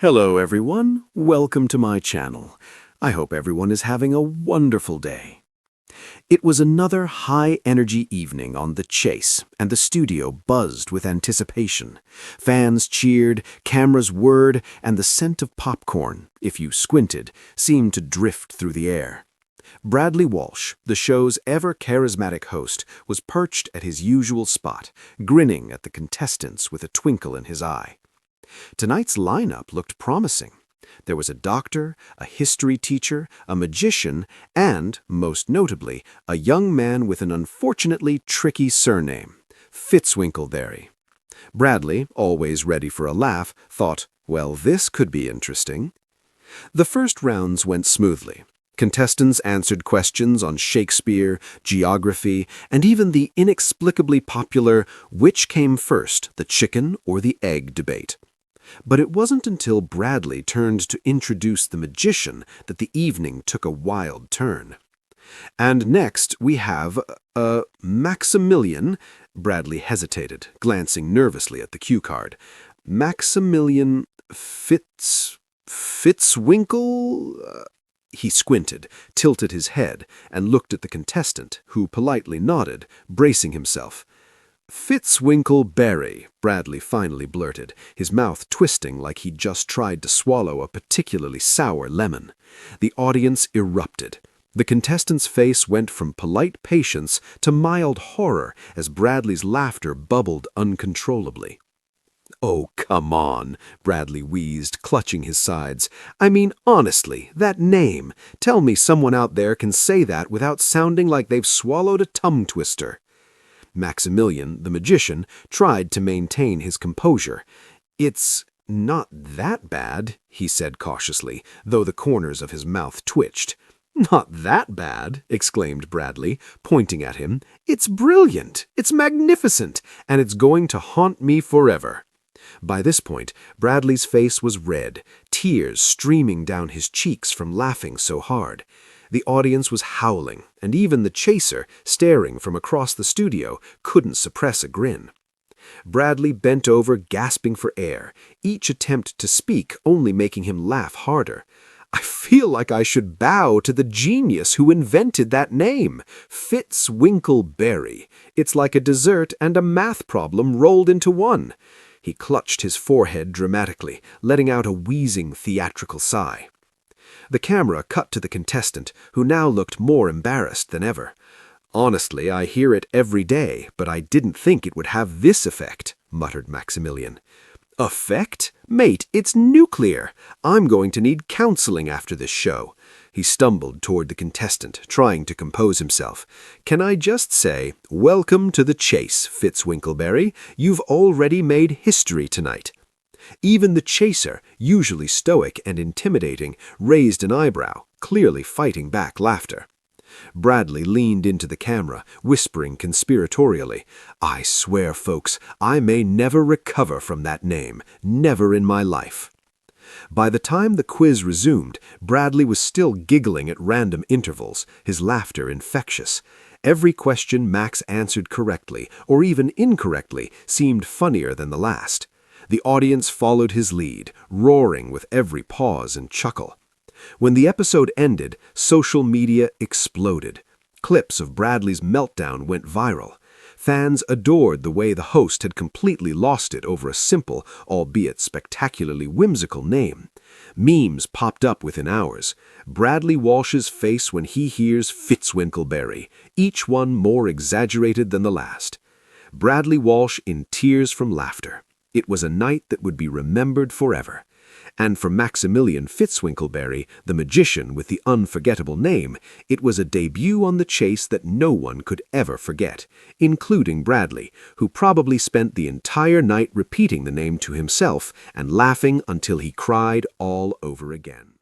Hello everyone, welcome to my channel. I hope everyone is having a wonderful day. It was another high-energy evening on The Chase, and the studio buzzed with anticipation. Fans cheered, cameras whirred, and the scent of popcorn, if you squinted, seemed to drift through the air. Bradley Walsh, the show's ever-charismatic host, was perched at his usual spot, grinning at the contestants with a twinkle in his eye. Tonight's lineup looked promising. There was a doctor, a history teacher, a magician, and, most notably, a young man with an unfortunately tricky surname, Fitzwinkleberry. Bradley, always ready for a laugh, thought, well, this could be interesting. The first rounds went smoothly. Contestants answered questions on Shakespeare, geography, and even the inexplicably popular which came first, the chicken or the egg debate. But it wasn't until Bradley turned to introduce the magician that the evening took a wild turn. And next we have, Maximilian, Bradley hesitated, glancing nervously at the cue card. Maximilian Fitzwinkle? He squinted, tilted his head, and looked at the contestant, who politely nodded, bracing himself. Fitzwinkleberry, Bradley finally blurted, his mouth twisting like he'd just tried to swallow a particularly sour lemon. The audience erupted. The contestant's face went from polite patience to mild horror as Bradley's laughter bubbled uncontrollably. "Oh, come on," Bradley wheezed, clutching his sides. "I mean, honestly, that name. Tell me someone out there can say that without sounding like they've swallowed a tongue twister." Maximilian, the magician, tried to maintain his composure. "It's not that bad," he said cautiously, though the corners of his mouth twitched. "Not that bad," exclaimed Bradley, pointing at him. "It's brilliant, it's magnificent, and it's going to haunt me forever." By this point, Bradley's face was red, tears streaming down his cheeks from laughing so hard. The audience was howling, and even the chaser, staring from across the studio, couldn't suppress a grin. Bradley bent over, gasping for air, each attempt to speak only making him laugh harder. "I feel like I should bow to the genius who invented that name, Fitzwinkleberry. It's like a dessert and a math problem rolled into one." He clutched his forehead dramatically, letting out a wheezing theatrical sigh. The camera cut to the contestant, who now looked more embarrassed than ever. "Honestly, I hear it every day, but I didn't think it would have this effect," muttered Maximilian. "Effect? Mate, it's nuclear. I'm going to need counseling after this show." He stumbled toward the contestant, trying to compose himself. "Can I just say, welcome to The Chase, Fitzwinkleberry. You've already made history tonight." Even the chaser, usually stoic and intimidating, raised an eyebrow, clearly fighting back laughter. Bradley leaned into the camera, whispering conspiratorially, "I swear, folks, I may never recover from that name, never in my life." By the time the quiz resumed, Bradley was still giggling at random intervals, his laughter infectious. Every question Max answered correctly, or even incorrectly, seemed funnier than the last. The audience followed his lead, roaring with every pause and chuckle. When the episode ended, social media exploded. Clips of Bradley's meltdown went viral. Fans adored the way the host had completely lost it over a simple, albeit spectacularly whimsical name. Memes popped up within hours. Bradley Walsh's face when he hears Fitzwinkleberry, each one more exaggerated than the last. Bradley Walsh in tears from laughter. It was a night that would be remembered forever. And for Maximilian Fitzwinkleberry, the magician with the unforgettable name, it was a debut on The Chase that no one could ever forget, including Bradley, who probably spent the entire night repeating the name to himself and laughing until he cried all over again.